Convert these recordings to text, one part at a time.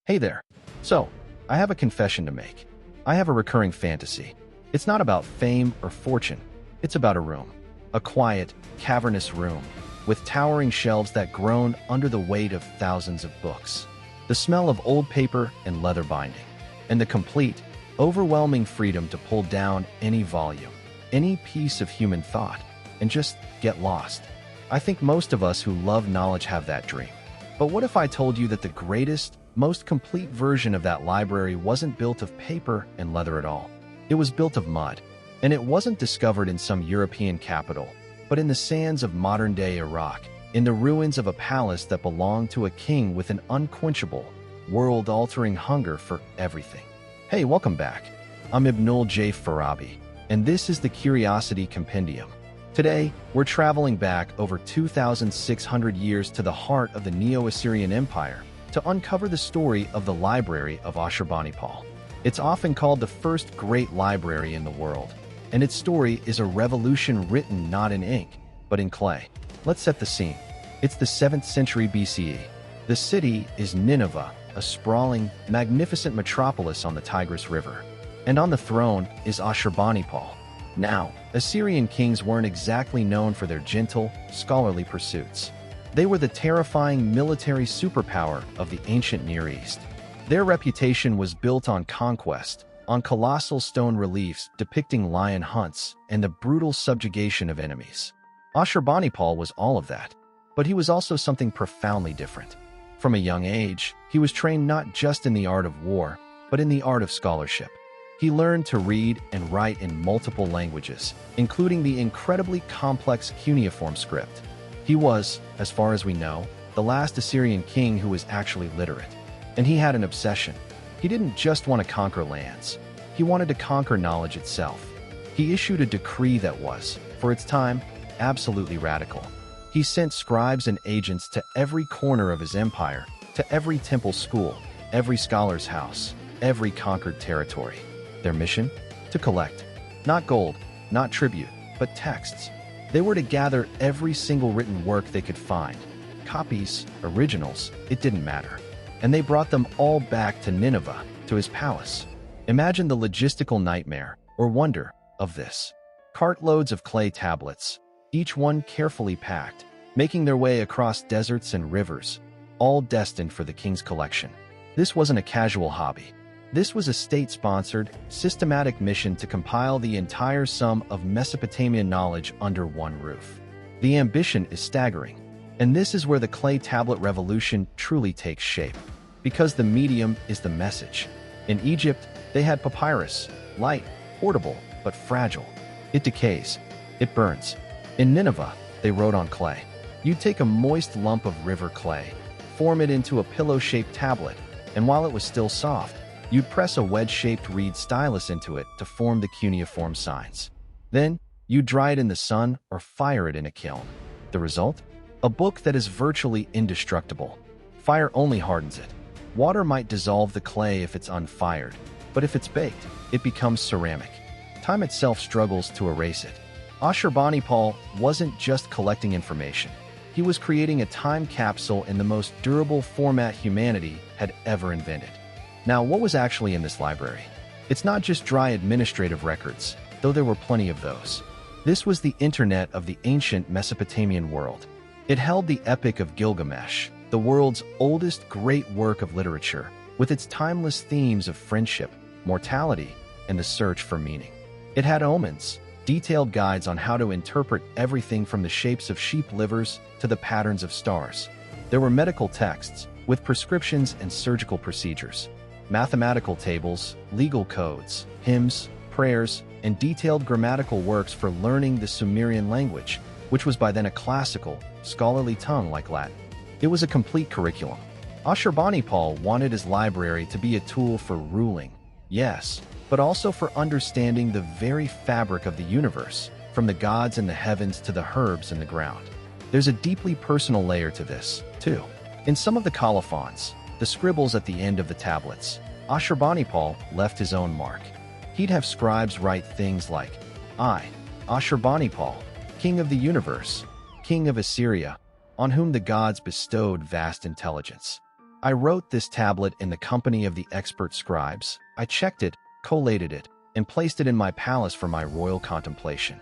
Hey there. So, I have a confession to make. I have a recurring fantasy. It's not about fame or fortune. It's about a room. A quiet, cavernous room, with towering shelves that groan under the weight of thousands of books. The smell of old paper and leather binding. And the complete, overwhelming freedom to pull down any volume, any piece of human thought, and just get lost. I think most of us who love knowledge have that dream. But what if I told you that the greatest, most complete version of that library wasn't built of paper and leather at all? It was built of mud, and it wasn't discovered in some European capital, but in the sands of modern-day Iraq, in the ruins of a palace that belonged to a king with an unquenchable, world-altering hunger for everything. Hey, welcome back. I'm Ibnul J. Farabi, and this is the Curiosity Compendium. Today, we're traveling back over 2,600 years to the heart of the Neo-Assyrian Empire to uncover the story of the Library of Ashurbanipal. It's often called the first great library in the world, and its story is a revolution written not in ink, but in clay. Let's set the scene. It's the 7th century BCE. The city is Nineveh, a sprawling, magnificent metropolis on the Tigris River. And on the throne is Ashurbanipal. Now, Assyrian kings weren't exactly known for their gentle, scholarly pursuits. They were the terrifying military superpower of the ancient Near East. Their reputation was built on conquest, on colossal stone reliefs depicting lion hunts and the brutal subjugation of enemies. Ashurbanipal was all of that, but he was also something profoundly different. From a young age, he was trained not just in the art of war, but in the art of scholarship. He learned to read and write in multiple languages, including the incredibly complex cuneiform script. He was, as far as we know, the last Assyrian king who was actually literate. And he had an obsession. He didn't just want to conquer lands. He wanted to conquer knowledge itself. He issued a decree that was, for its time, absolutely radical. He sent scribes and agents to every corner of his empire, to every temple school, every scholar's house, every conquered territory. Their mission? To collect. Not gold, not tribute, but texts. They were to gather every single written work they could find. Copies, originals, it didn't matter. And they brought them all back to Nineveh, to his palace. Imagine the logistical nightmare, or wonder, of this. Cartloads of clay tablets, each one carefully packed, making their way across deserts and rivers, all destined for the king's collection. This wasn't a casual hobby. This was a state-sponsored, systematic mission to compile the entire sum of Mesopotamian knowledge under one roof. The ambition is staggering, and this is where the clay tablet revolution truly takes shape, because the medium is the message. In Egypt, they had papyrus, light, portable, but fragile. It decays. It burns. In Nineveh, they wrote on clay. You'd take a moist lump of river clay, form it into a pillow-shaped tablet, and while it was still soft, you'd press a wedge-shaped reed stylus into it to form the cuneiform signs. Then, you'd dry it in the sun or fire it in a kiln. The result? A book that is virtually indestructible. Fire only hardens it. Water might dissolve the clay if it's unfired, but if it's baked, it becomes ceramic. Time itself struggles to erase it. Ashurbanipal wasn't just collecting information. He was creating a time capsule in the most durable format humanity had ever invented. Now, what was actually in this library? It's not just dry administrative records, though there were plenty of those. This was the internet of the ancient Mesopotamian world. It held the Epic of Gilgamesh, the world's oldest great work of literature, with its timeless themes of friendship, mortality, and the search for meaning. It had omens, detailed guides on how to interpret everything from the shapes of sheep livers to the patterns of stars. There were medical texts, with prescriptions and surgical procedures, mathematical tables, legal codes, hymns, prayers, and detailed grammatical works for learning the Sumerian language, which was by then a classical, scholarly tongue like Latin. It was a complete curriculum. Ashurbanipal wanted his library to be a tool for ruling, yes, but also for understanding the very fabric of the universe, from the gods in the heavens to the herbs in the ground. There's a deeply personal layer to this, too. In some of the colophons, the scribbles at the end of the tablets, Ashurbanipal left his own mark. He'd have scribes write things like, I, Ashurbanipal, king of the universe, king of Assyria, on whom the gods bestowed vast intelligence. I wrote this tablet in the company of the expert scribes. I checked it, collated it, and placed it in my palace for my royal contemplation.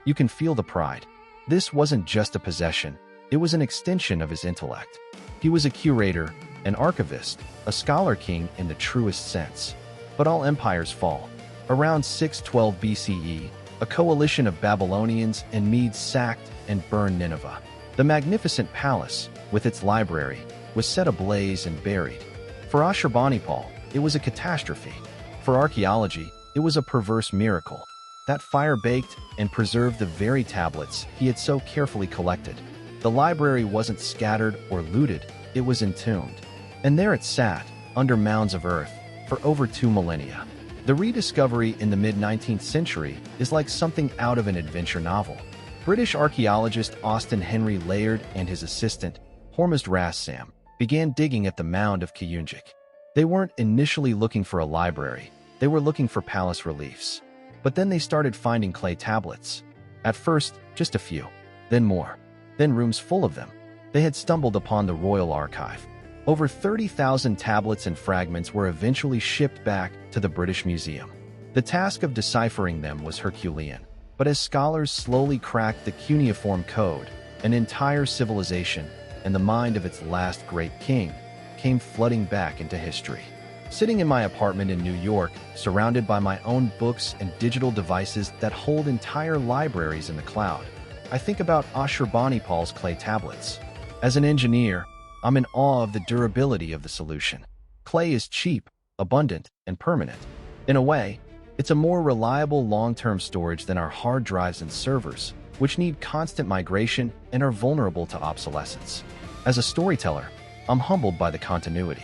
You can feel the pride. This wasn't just a possession, it was an extension of his intellect. He was a curator, an archivist, a scholar king in the truest sense. But all empires fall. Around 612 BCE, a coalition of Babylonians and Medes sacked and burned Nineveh. The magnificent palace, with its library, was set ablaze and buried. For Ashurbanipal, it was a catastrophe. For archaeology, it was a perverse miracle. That fire baked and preserved the very tablets he had so carefully collected. The library wasn't scattered or looted, it was entombed. And there it sat, under mounds of earth, for over 2 millennia. The rediscovery in the mid-19th century is like something out of an adventure novel. British archaeologist Austin Henry Layard and his assistant, Hormuzd Rassam, began digging at the mound of Kuyunjik. They weren't initially looking for a library, they were looking for palace reliefs. But then they started finding clay tablets. At first, just a few, then more, then rooms full of them. They had stumbled upon the Royal Archive. Over 30,000 tablets and fragments were eventually shipped back to the British Museum. The task of deciphering them was Herculean, but as scholars slowly cracked the Cuneiform code, an entire civilization and the mind of its last great king came flooding back into history. Sitting in my apartment in New York, surrounded by my own books and digital devices that hold entire libraries in the cloud, I think about Ashurbanipal's clay tablets. As an engineer, I'm in awe of the durability of the solution. Clay is cheap, abundant, and permanent. In a way, it's a more reliable long-term storage than our hard drives and servers, which need constant migration and are vulnerable to obsolescence. As a storyteller, I'm humbled by the continuity.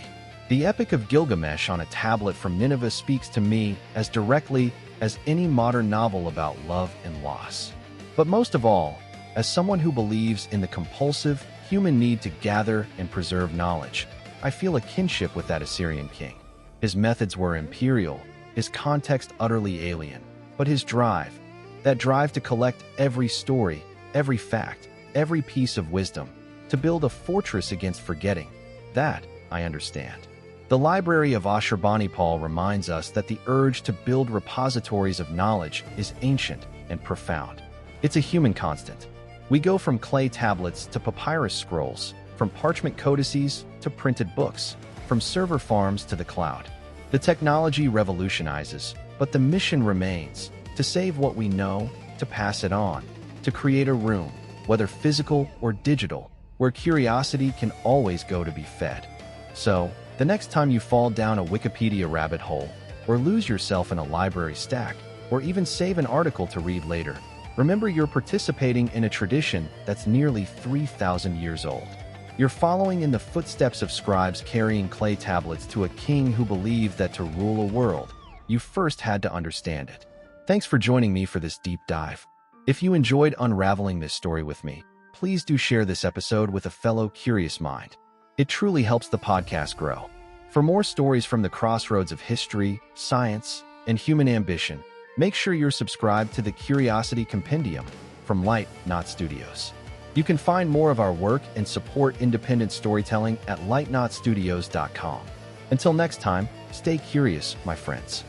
The Epic of Gilgamesh on a tablet from Nineveh speaks to me as directly as any modern novel about love and loss. But most of all, as someone who believes in the compulsive human need to gather and preserve knowledge, I feel a kinship with that Assyrian king. His methods were imperial, his context utterly alien, but his drive, that drive to collect every story, every fact, every piece of wisdom, to build a fortress against forgetting, that I understand. The Library of Ashurbanipal reminds us that the urge to build repositories of knowledge is ancient and profound. It's a human constant. We go from clay tablets to papyrus scrolls, from parchment codices to printed books, from server farms to the cloud. The technology revolutionizes, but the mission remains: to save what we know, to pass it on, to create a room, whether physical or digital, where curiosity can always go to be fed. So, the next time you fall down a Wikipedia rabbit hole, or lose yourself in a library stack, or even save an article to read later, remember you're participating in a tradition that's nearly 3,000 years old. You're following in the footsteps of scribes carrying clay tablets to a king who believed that to rule a world, you first had to understand it. Thanks for joining me for this deep dive. If you enjoyed unraveling this story with me, please do share this episode with a fellow curious mind. It truly helps the podcast grow. For more stories from the crossroads of history, science, and human ambition, make sure you're subscribed to the Curiosity Compendium from Light Knot Studios. You can find more of our work and support independent storytelling at lightknotstudios.com. Until next time, stay curious, my friends.